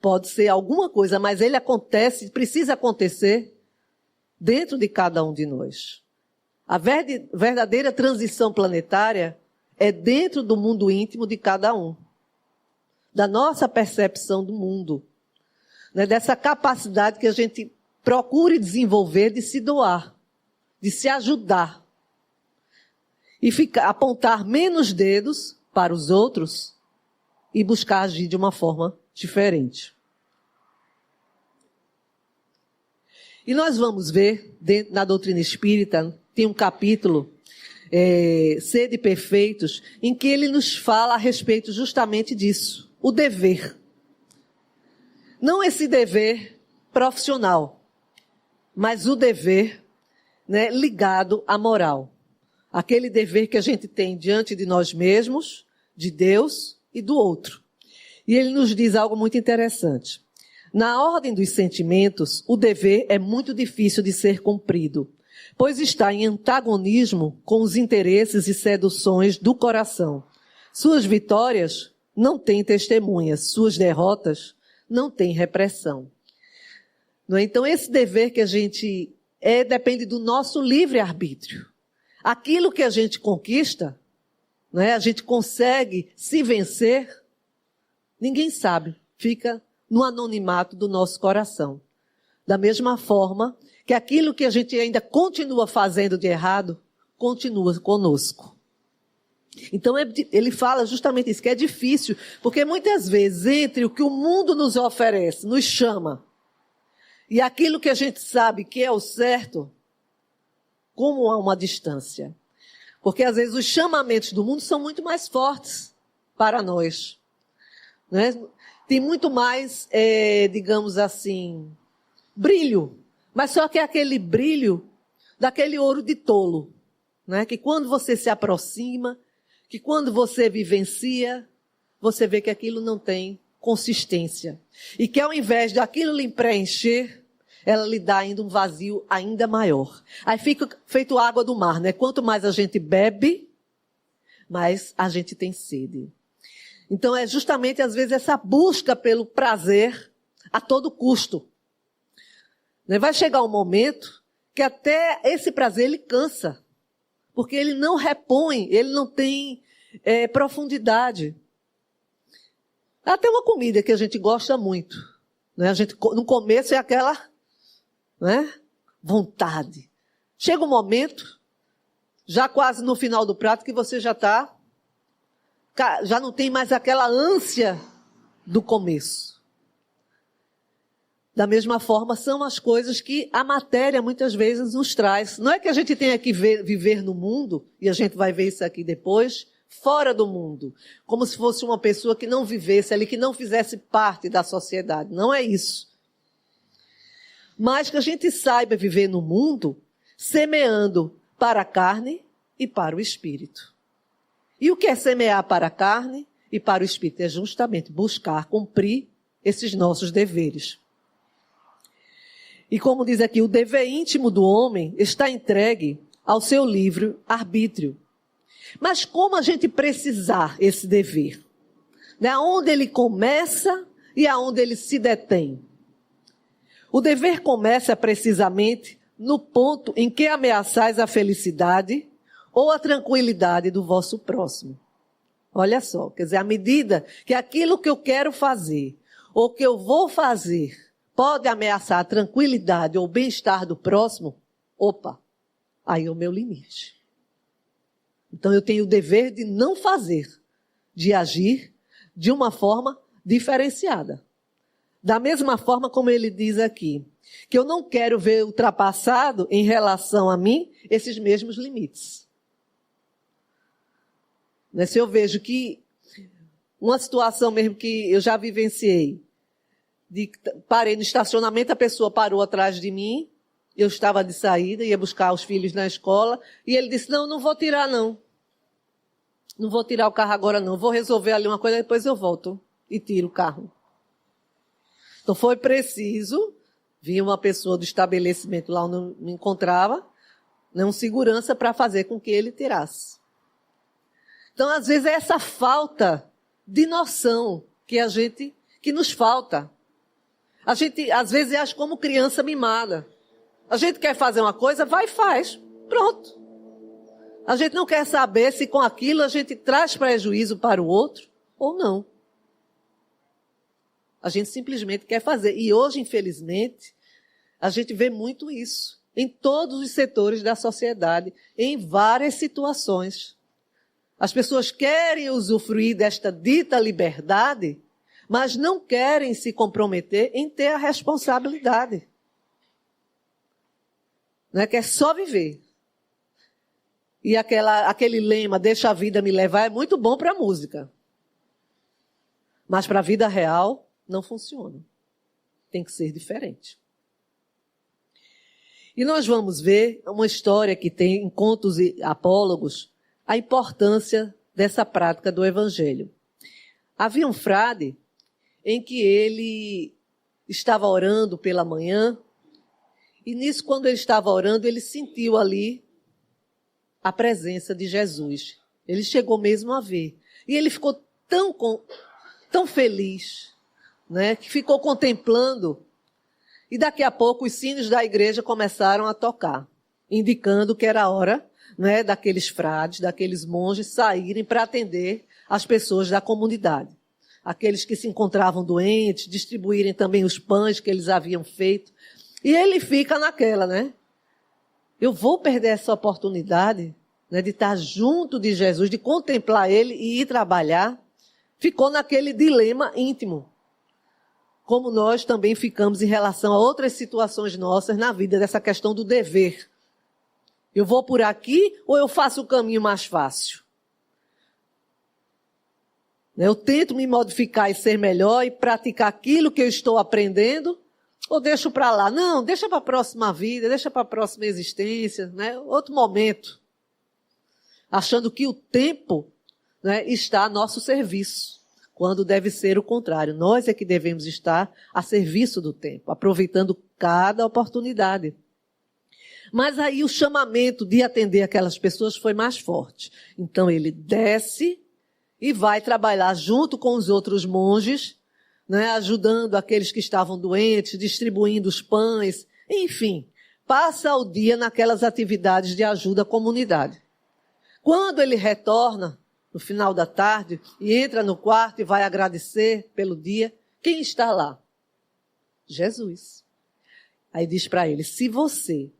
Pode ser alguma coisa, mas ele acontece, precisa acontecer dentro de cada um de nós. A verdadeira transição planetária é dentro do mundo íntimo de cada um. Da nossa percepção do mundo. Né? Dessa capacidade que a gente procure desenvolver de se doar, de se ajudar. E apontar menos dedos para os outros e buscar agir de uma forma diferente. E nós vamos ver, na doutrina espírita, tem um capítulo, Sede Perfeitos, em que ele nos fala a respeito justamente disso, o dever. Não esse dever profissional, mas o dever, né, ligado à moral. Aquele dever que a gente tem diante de nós mesmos, de Deus e do outro. E ele nos diz algo muito interessante. Na ordem dos sentimentos, o dever é muito difícil de ser cumprido, pois está em antagonismo com os interesses e seduções do coração. Suas vitórias não têm testemunhas, suas derrotas não têm repressão. Não é? Então, esse dever que a gente depende do nosso livre-arbítrio. Aquilo que a gente conquista, não é? A gente consegue se vencer, ninguém sabe, fica no anonimato do nosso coração. Da mesma forma que aquilo que a gente ainda continua fazendo de errado, continua conosco. Então, ele fala justamente isso, que é difícil, porque muitas vezes, entre o que o mundo nos oferece, nos chama, e aquilo que a gente sabe que é o certo, como há uma distância. Porque, às vezes, os chamamentos do mundo são muito mais fortes para nós. Né? Tem muito mais, digamos assim, brilho. Mas só que é aquele brilho daquele ouro de tolo. Né? Que quando você se aproxima, que quando você vivencia, você vê que aquilo não tem consistência. E que ao invés daquilo lhe preencher, ela lhe dá ainda um vazio ainda maior. Aí fica feito água do mar, né? Quanto mais a gente bebe, mais a gente tem sede. Então é justamente às vezes essa busca pelo prazer a todo custo. Né? Vai chegar um momento que até esse prazer ele cansa. Porque ele não repõe, ele não tem profundidade. Até uma comida que a gente gosta muito. Né? No começo é aquela, né, vontade. Chega um momento, já quase no final do prato, que você já não tem mais aquela ânsia do começo. Da mesma forma, são as coisas que a matéria muitas vezes nos traz. Não é que a gente tenha que viver no mundo, e a gente vai ver isso aqui depois, fora do mundo. Como se fosse uma pessoa que não vivesse ali, que não fizesse parte da sociedade. Não é isso. Mas que a gente saiba viver no mundo, semeando para a carne e para o espírito. E o que é semear para a carne e para o espírito? É justamente buscar cumprir esses nossos deveres. E como diz aqui, o dever íntimo do homem está entregue ao seu livre arbítrio. Mas como a gente precisar esse dever? Né? Aonde ele começa e aonde ele se detém? O dever começa precisamente no ponto em que ameaçais a felicidade ou a tranquilidade do vosso próximo. Olha só, quer dizer, à medida que aquilo que eu quero fazer ou que eu vou fazer pode ameaçar a tranquilidade ou o bem-estar do próximo, opa, aí é o meu limite. Então eu tenho o dever de não fazer, de agir de uma forma diferenciada. Da mesma forma como ele diz aqui, que eu não quero ver ultrapassado em relação a mim esses mesmos limites. Se eu vejo que uma situação mesmo que eu já vivenciei, parei no estacionamento, a pessoa parou atrás de mim, eu estava de saída, ia buscar os filhos na escola, e ele disse, não vou tirar não. Não vou tirar o carro agora não, vou resolver ali uma coisa, depois eu volto e tiro o carro. Então foi preciso, vinha uma pessoa do estabelecimento lá onde me encontrava, um segurança para fazer com que ele tirasse. Então às vezes é essa falta de noção que nos falta. A gente, às vezes, age como criança mimada. A gente quer fazer uma coisa, vai e faz. Pronto. A gente não quer saber se com aquilo a gente traz prejuízo para o outro ou não. A gente simplesmente quer fazer. E hoje, infelizmente, a gente vê muito isso. Em todos os setores da sociedade, em várias situações. As pessoas querem usufruir desta dita liberdade, mas não querem se comprometer em ter a responsabilidade. Não é que é só viver. E aquele lema, deixa a vida me levar, é muito bom para a música. Mas para a vida real, não funciona. Tem que ser diferente. E nós vamos ver uma história que tem em Contos e Apólogos, a importância dessa prática do Evangelho. Havia um frade em que ele estava orando pela manhã, e nisso, quando ele estava orando, ele sentiu ali a presença de Jesus. Ele chegou mesmo a ver. E ele ficou tão feliz, né, que ficou contemplando, e daqui a pouco os sinos da igreja começaram a tocar, indicando que era a hora, né, daqueles frades, daqueles monges saírem para atender as pessoas da comunidade. Aqueles que se encontravam doentes, distribuírem também os pães que eles haviam feito. E ele fica naquela, né? Eu vou perder essa oportunidade? né, de estar junto de Jesus, de contemplar ele e ir trabalhar, ficou naquele dilema íntimo. Como nós também ficamos em relação a outras situações nossas na vida, dessa questão do dever. Eu vou por aqui ou eu faço o caminho mais fácil? Eu tento me modificar e ser melhor e praticar aquilo que eu estou aprendendo, ou deixo para lá? Não, deixa para a próxima vida, deixa para a próxima existência, né? Outro momento. Achando que o tempo, né, está a nosso serviço, quando deve ser o contrário. Nós é que devemos estar a serviço do tempo, aproveitando cada oportunidade. Mas aí o chamamento de atender aquelas pessoas foi mais forte. Então ele desce e vai trabalhar junto com os outros monges, né, ajudando aqueles que estavam doentes, distribuindo os pães, enfim, passa o dia naquelas atividades de ajuda à comunidade. Quando ele retorna, no final da tarde, e entra no quarto e vai agradecer pelo dia, quem está lá? Jesus. Aí diz para ele, se você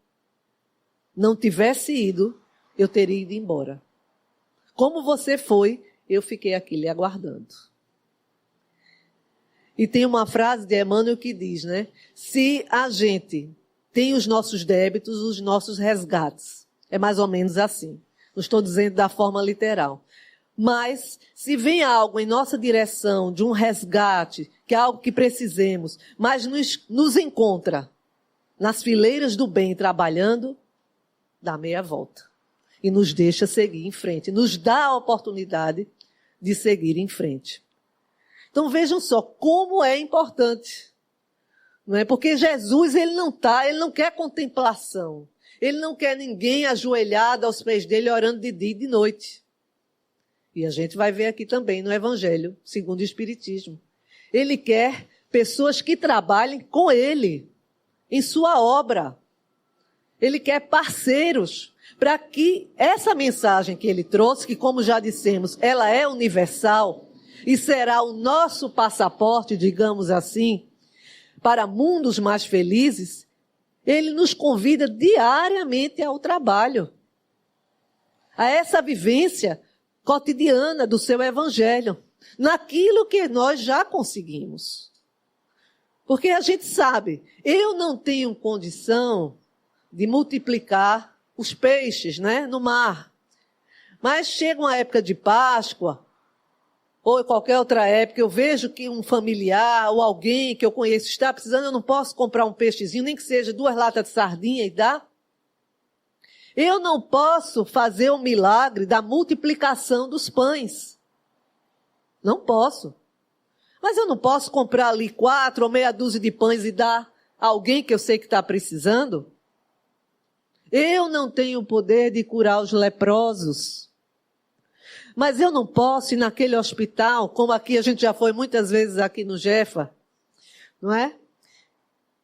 não tivesse ido, eu teria ido embora. Como você foi, eu fiquei aqui lhe aguardando. E tem uma frase de Emmanuel que diz, né? Se a gente tem os nossos débitos, os nossos resgates. É mais ou menos assim. Não estou dizendo da forma literal. Mas, se vem algo em nossa direção, de um resgate, que é algo que precisemos, mas nos encontra nas fileiras do bem trabalhando, dá meia volta. E nos deixa seguir em frente. Nos dá a oportunidade de seguir em frente. Então vejam só como é importante. Não é? Porque Jesus, ele não quer contemplação. Ele não quer ninguém ajoelhado aos pés dele orando de dia e de noite. E a gente vai ver aqui também no Evangelho, segundo o Espiritismo. Ele quer pessoas que trabalhem com ele, em sua obra. Ele quer parceiros para que essa mensagem que ele trouxe, que como já dissemos, ela é universal e será o nosso passaporte, digamos assim, para mundos mais felizes, ele nos convida diariamente ao trabalho, a essa vivência cotidiana do seu Evangelho, naquilo que nós já conseguimos. Porque a gente sabe, eu não tenho condição de multiplicar os peixes, né, no mar. Mas chega uma época de Páscoa, ou qualquer outra época, eu vejo que um familiar ou alguém que eu conheço está precisando, eu não posso comprar um peixezinho, nem que seja 2 latas de sardinha e dar. Eu não posso fazer o milagre da multiplicação dos pães. Não posso. Mas eu não posso comprar ali 4 ou meia dúzia de pães e dar a alguém que eu sei que está precisando. Eu não tenho o poder de curar os leprosos. Mas eu não posso ir naquele hospital, como aqui a gente já foi muitas vezes aqui no Jefa, não é?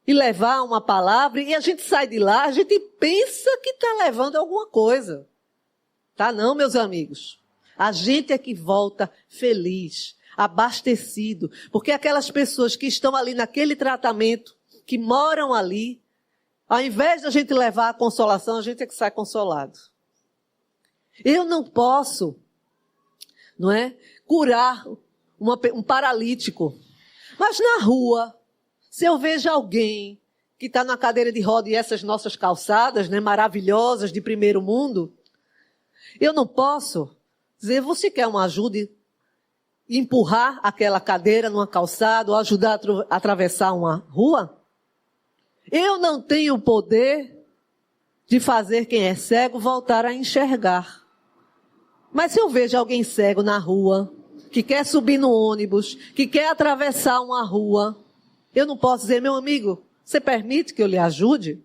E levar uma palavra, e a gente sai de lá, a gente pensa que está levando alguma coisa. Tá não, meus amigos? A gente é que volta feliz, abastecido, porque aquelas pessoas que estão ali naquele tratamento, que moram ali, ao invés de a gente levar a consolação, a gente é que sai consolado. Eu não posso, não é, curar um paralítico, mas na rua, se eu vejo alguém que está na cadeira de roda e essas nossas calçadas, né, maravilhosas de primeiro mundo, eu não posso dizer, você quer uma ajuda e empurrar aquela cadeira numa calçada ou ajudar a atravessar uma rua? Eu não tenho o poder de fazer quem é cego voltar a enxergar. Mas se eu vejo alguém cego na rua, que quer subir no ônibus, que quer atravessar uma rua, eu não posso dizer, meu amigo, você permite que eu lhe ajude?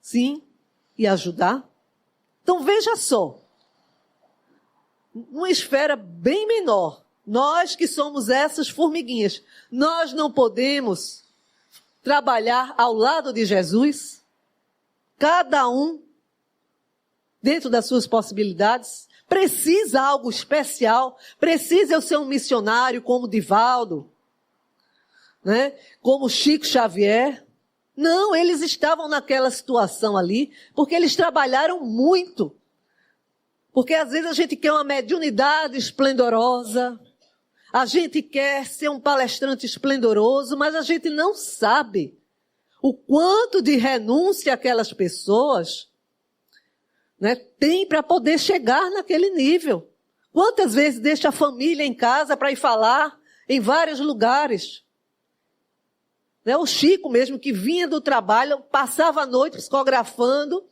Sim, e ajudar? Então veja só, numa esfera bem menor, nós que somos essas formiguinhas, nós não podemos trabalhar ao lado de Jesus? Cada um, dentro das suas possibilidades, precisa algo especial, precisa eu ser um missionário como Divaldo, né? Como Chico Xavier. Não, eles estavam naquela situação ali, porque eles trabalharam muito Porque às vezes a gente quer uma mediunidade esplendorosa, a gente quer ser um palestrante esplendoroso, mas a gente não sabe o quanto de renúncia aquelas pessoas, né, têm para poder chegar naquele nível. Quantas vezes deixa a família em casa para ir falar em vários lugares? Né, o Chico mesmo, que vinha do trabalho, passava a noite psicografando,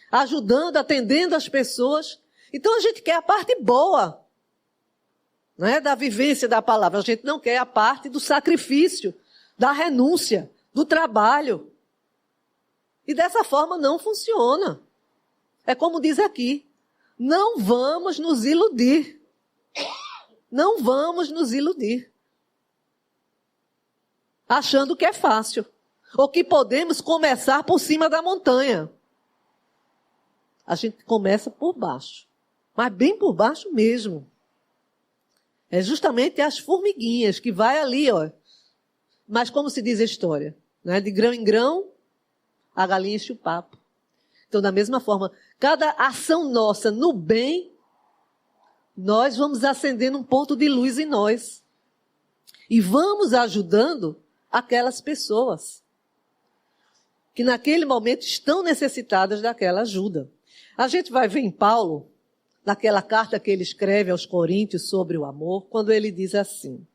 ajudando, atendendo as pessoas. Então a gente quer a parte boa, né, da vivência da palavra. A gente não quer a parte do sacrifício, da renúncia, do trabalho. E dessa forma não funciona. É como diz aqui, não vamos nos iludir. Não vamos nos iludir. Achando que é fácil. Ou que podemos começar por cima da montanha. A gente começa por baixo. Mas bem por baixo mesmo. É justamente as formiguinhas que vai ali, ó. Mas como se diz a história, né? De grão em grão, a galinha enche o papo. Então, da mesma forma, cada ação nossa no bem, nós vamos acendendo um ponto de luz em nós. E vamos ajudando aquelas pessoas que naquele momento estão necessitadas daquela ajuda. A gente vai ver em Paulo, naquela carta que ele escreve aos Coríntios sobre o amor, quando ele diz assim: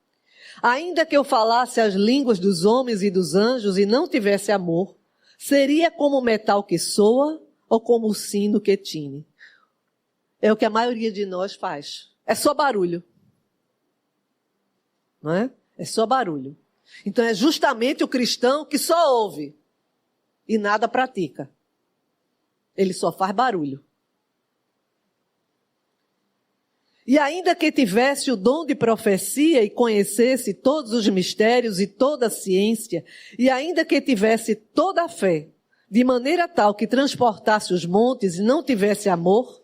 ainda que eu falasse as línguas dos homens e dos anjos e não tivesse amor, seria como o metal que soa ou como o sino que tine. É o que a maioria de nós faz. É só barulho. Não é? É só barulho. Então é justamente o cristão que só ouve e nada pratica. Ele só faz barulho. E ainda que tivesse o dom de profecia e conhecesse todos os mistérios e toda a ciência, e ainda que tivesse toda a fé, de maneira tal que transportasse os montes e não tivesse amor,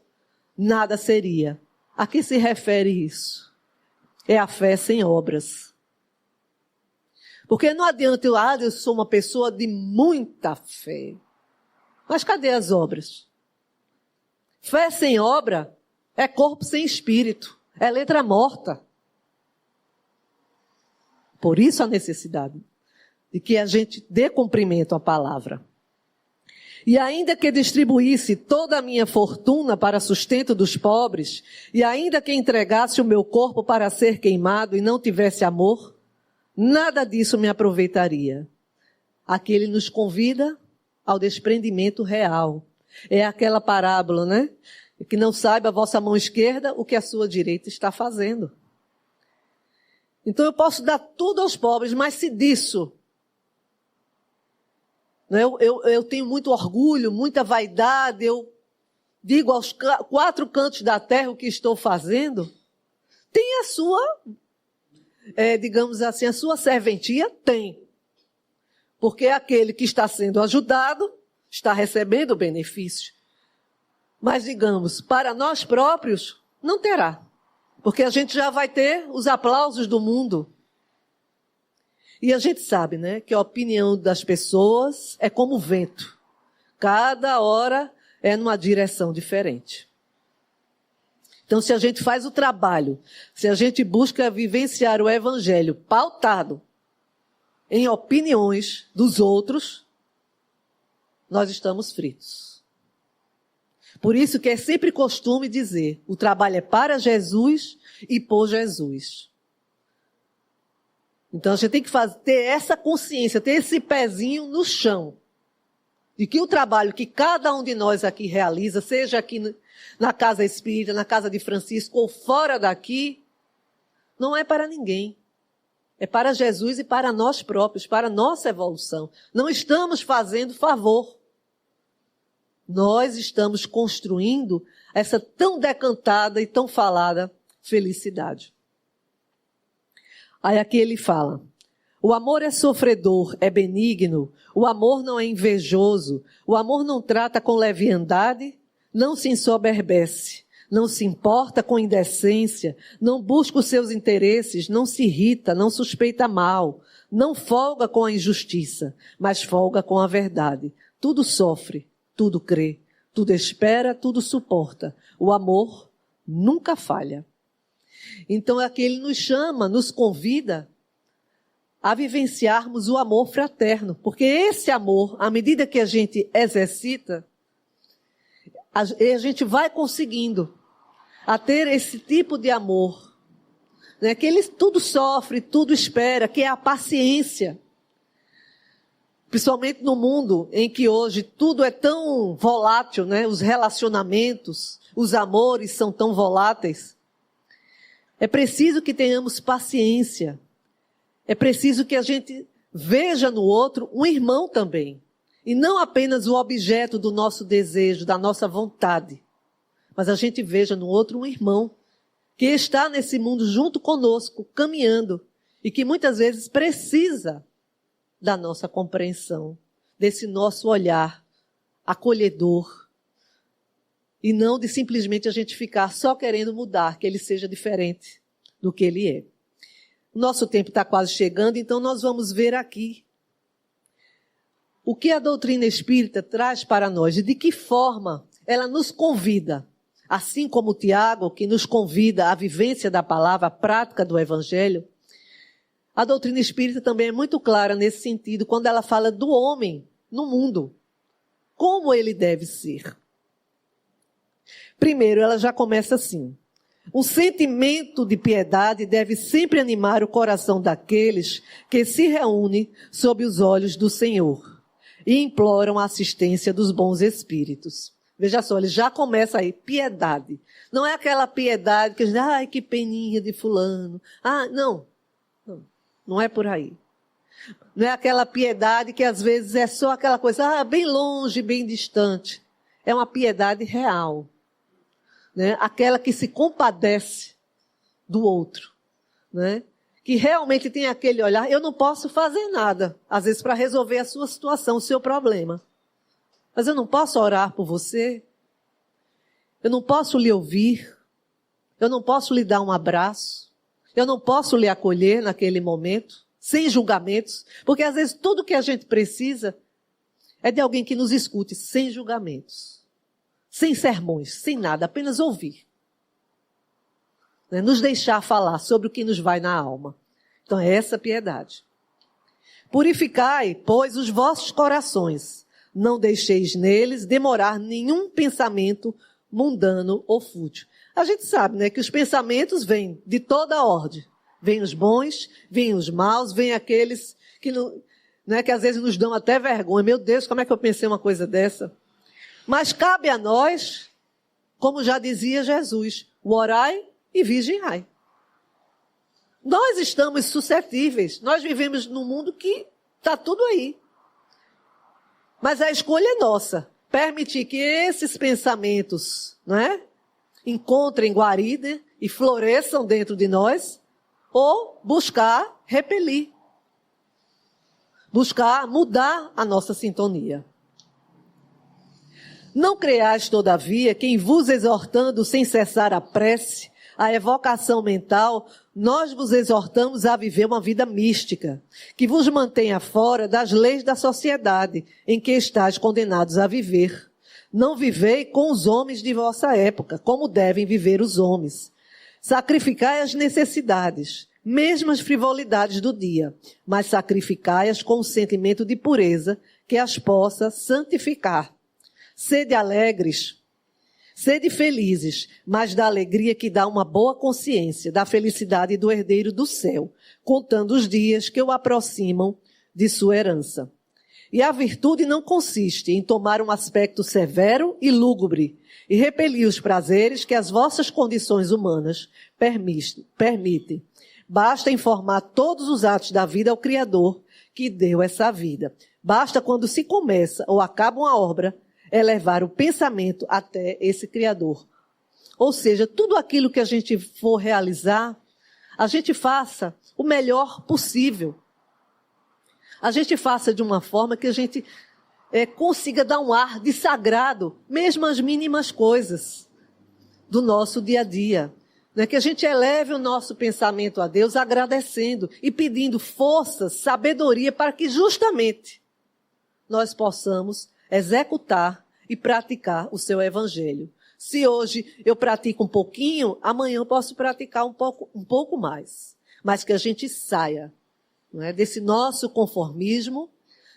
nada seria. A que se refere isso? É a fé sem obras. Porque não adianta eu sou uma pessoa de muita fé. Mas cadê as obras? Fé sem obra é corpo sem espírito, é letra morta. Por isso a necessidade de que a gente dê cumprimento à palavra. E ainda que distribuísse toda a minha fortuna para sustento dos pobres, e ainda que entregasse o meu corpo para ser queimado e não tivesse amor, nada disso me aproveitaria. Aqui ele nos convida ao desprendimento real. É aquela parábola, né? Que não saiba a vossa mão esquerda o que a sua direita está fazendo. Então eu posso dar tudo aos pobres, mas se disso eu tenho muito orgulho, muita vaidade, eu digo aos 4 cantos da terra o que estou fazendo, tem a sua, digamos assim, a sua serventia, tem. Porque aquele que está sendo ajudado está recebendo o benefício. Mas, digamos, para nós próprios, não terá. Porque a gente já vai ter os aplausos do mundo. E a gente sabe, né, que a opinião das pessoas é como o vento. Cada hora é numa direção diferente. Então, se a gente faz o trabalho, se a gente busca vivenciar o evangelho pautado em opiniões dos outros, nós estamos fritos. Por isso que é sempre costume dizer, o trabalho é para Jesus e por Jesus. Então a gente tem que ter essa consciência, ter esse pezinho no chão. De que o trabalho que cada um de nós aqui realiza, seja aqui na Casa Espírita, na Casa de Francisco ou fora daqui, não é para ninguém. É para Jesus e para nós próprios, para a nossa evolução. Não estamos fazendo favor. Nós estamos construindo essa tão decantada e tão falada felicidade. Aí aqui ele fala, o amor é sofredor, é benigno, o amor não é invejoso, o amor não trata com leviandade, não se ensoberbece, não se importa com indecência, não busca os seus interesses, não se irrita, não suspeita mal, não folga com a injustiça, mas folga com a verdade. Tudo sofre, tudo crê, tudo espera, tudo suporta. O amor nunca falha. Então aqui ele nos chama, nos convida a vivenciarmos o amor fraterno, porque esse amor, à medida que a gente exercita, a gente vai conseguindo a ter esse tipo de amor, né? Que ele tudo sofre, tudo espera, que é a paciência. Principalmente no mundo em que hoje tudo é tão volátil, né? Os relacionamentos, os amores são tão voláteis. É preciso que tenhamos paciência. É preciso que a gente veja no outro um irmão também. E não apenas o objeto do nosso desejo, da nossa vontade. Mas a gente veja no outro um irmão que está nesse mundo junto conosco, caminhando. E que muitas vezes precisa da nossa compreensão, desse nosso olhar acolhedor. E não de simplesmente a gente ficar só querendo mudar, que ele seja diferente do que ele é. Nosso tempo está quase chegando, então nós vamos ver aqui o que a doutrina espírita traz para nós e de que forma ela nos convida, assim como Tiago, que nos convida à vivência da palavra, à prática do evangelho. A doutrina espírita também é muito clara nesse sentido, quando ela fala do homem no mundo, como ele deve ser. Primeiro, ela já começa assim. Um sentimento de piedade deve sempre animar o coração daqueles que se reúnem sob os olhos do Senhor e imploram a assistência dos bons espíritos. Veja só, ele já começa aí, piedade. Não é aquela piedade que a gente diz, ai, que peninha de fulano. Não é por aí. Não é aquela piedade que às vezes é só aquela coisa, bem longe, bem distante. É uma piedade real. Né? Aquela que se compadece do outro, né? Que realmente tem aquele olhar, eu não posso fazer nada, às vezes para resolver a sua situação, o seu problema. Mas eu não posso orar por você, eu não posso lhe ouvir, eu não posso lhe dar um abraço, eu não posso lhe acolher naquele momento, sem julgamentos, porque às vezes tudo que a gente precisa é de alguém que nos escute sem julgamentos. Sem sermões, sem nada, apenas ouvir. Né? Nos deixar falar sobre o que nos vai na alma. Então é essa piedade. Purificai, pois, os vossos corações. Não deixeis neles demorar nenhum pensamento mundano ou fútil. A gente sabe, né, que os pensamentos vêm de toda a ordem. Vêm os bons, vêm os maus, vêm aqueles que, não, né, que às vezes nos dão até vergonha. Meu Deus, como é que eu pensei uma coisa dessa? Mas cabe a nós, como já dizia Jesus, o orai e vigiai. Nós estamos suscetíveis, nós vivemos num mundo que está tudo aí. Mas a escolha é nossa, permitir que esses pensamentos, né, encontrem guarida e floresçam dentro de nós, ou buscar repelir, buscar mudar a nossa sintonia. Não creais, todavia, que em vos exortando sem cessar a prece, a evocação mental, nós vos exortamos a viver uma vida mística, que vos mantenha fora das leis da sociedade em que estáis condenados a viver. Não vivei com os homens de vossa época, como devem viver os homens. Sacrificai as necessidades, mesmo as frivolidades do dia, mas sacrificai-as com um sentimento de pureza que as possa santificar. Sede alegres, sede felizes, mas da alegria que dá uma boa consciência, da felicidade do herdeiro do céu, contando os dias que o aproximam de sua herança. E a virtude não consiste em tomar um aspecto severo e lúgubre, e repelir os prazeres que as vossas condições humanas permitem. Basta informar todos os atos da vida ao Criador, que deu essa vida. Basta quando se começa ou acaba uma obra, elevar o pensamento até esse Criador. Ou seja, tudo aquilo que a gente for realizar, a gente faça o melhor possível. A gente faça de uma forma que a gente consiga dar um ar de sagrado, mesmo as mínimas coisas do nosso dia a dia. Né? Que a gente eleve o nosso pensamento a Deus agradecendo e pedindo força, sabedoria para que justamente nós possamos executar e praticar o seu evangelho. Se hoje eu pratico um pouquinho, amanhã eu posso praticar um pouco mais. Mas que a gente saia, não é, desse nosso conformismo,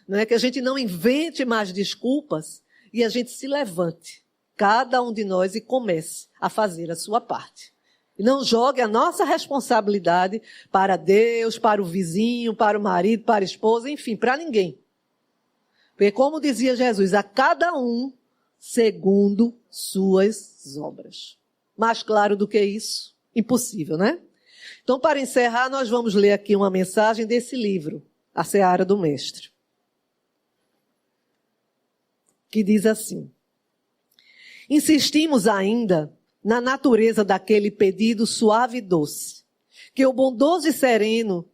não é, que a gente não invente mais desculpas e a gente se levante, cada um de nós, e comece a fazer a sua parte. E não jogue a nossa responsabilidade para Deus, para o vizinho, para o marido, para a esposa, enfim, para ninguém. Porque como dizia Jesus, a cada um segundo suas obras. Mais claro do que isso? Impossível, né? Então, para encerrar, nós vamos ler aqui uma mensagem desse livro, A Seara do Mestre, que diz assim: insistimos ainda na natureza daquele pedido suave e doce, que o bondoso e sereno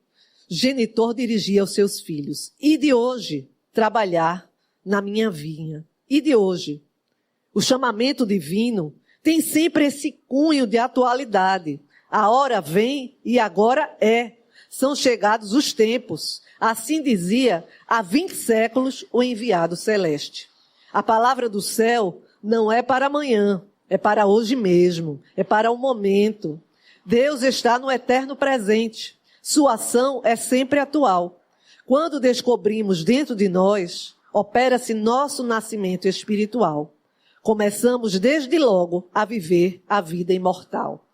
genitor dirigia aos seus filhos. E de hoje, trabalhar na minha vinha. E de hoje, o chamamento divino tem sempre esse cunho de atualidade. A hora vem e agora é. São chegados os tempos. Assim dizia há 20 séculos o enviado celeste. A palavra do céu não é para amanhã, é para hoje mesmo, é para o momento. Deus está no eterno presente. Sua ação é sempre atual. Quando descobrimos dentro de nós, opera-se nosso nascimento espiritual. Começamos desde logo a viver a vida imortal.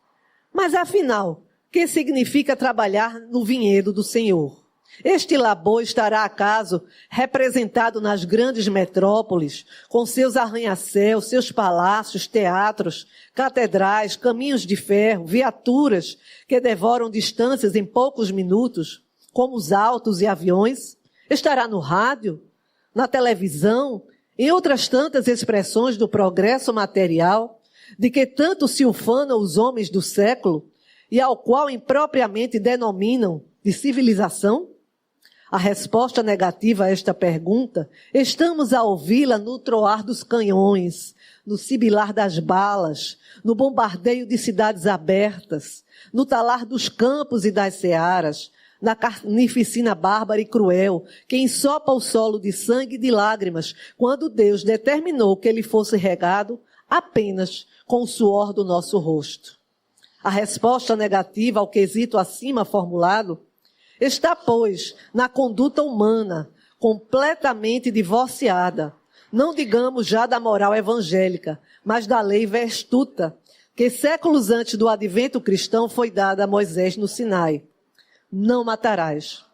Mas afinal, o que significa trabalhar no vinhedo do Senhor? Este labor estará acaso representado nas grandes metrópoles, com seus arranha-céus, seus palácios, teatros, catedrais, caminhos de ferro, viaturas que devoram distâncias em poucos minutos, como os autos e aviões? Estará no rádio, na televisão, em outras tantas expressões do progresso material, de que tanto se ufanam os homens do século e ao qual impropriamente denominam de civilização? A resposta negativa a esta pergunta, estamos a ouvi-la no troar dos canhões, no sibilar das balas, no bombardeio de cidades abertas, no talar dos campos e das searas, na carnificina bárbara e cruel, que ensopa o solo de sangue e de lágrimas, quando Deus determinou que ele fosse regado apenas com o suor do nosso rosto. A resposta negativa ao quesito acima formulado está, pois, na conduta humana, completamente divorciada, não digamos já da moral evangélica, mas da lei vestuta, que séculos antes do advento cristão foi dada a Moisés no Sinai. Não matarás.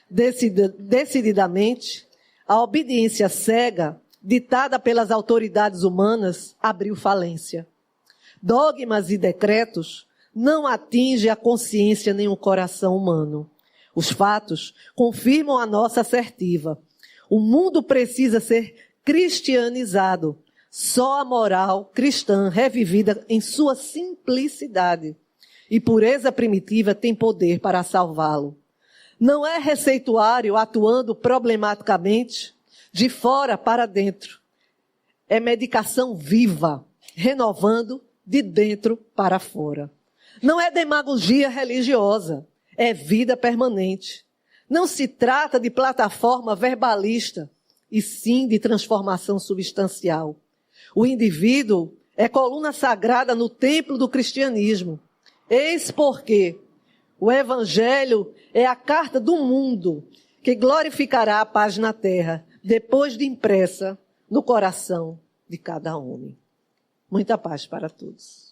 Decididamente, a obediência cega, ditada pelas autoridades humanas, abriu falência. Dogmas e decretos não atingem a consciência nem o coração humano. Os fatos confirmam a nossa assertiva. O mundo precisa ser cristianizado. Só a moral cristã, revivida em sua simplicidade e pureza primitiva, tem poder para salvá-lo. Não é receituário atuando problematicamente de fora para dentro. É medicação viva, renovando de dentro para fora. Não é demagogia religiosa, é vida permanente. Não se trata de plataforma verbalista, e sim de transformação substancial. O indivíduo é coluna sagrada no templo do cristianismo. Eis porque o Evangelho é a carta do mundo que glorificará a paz na terra, depois de impressa no coração de cada homem. Muita paz para todos.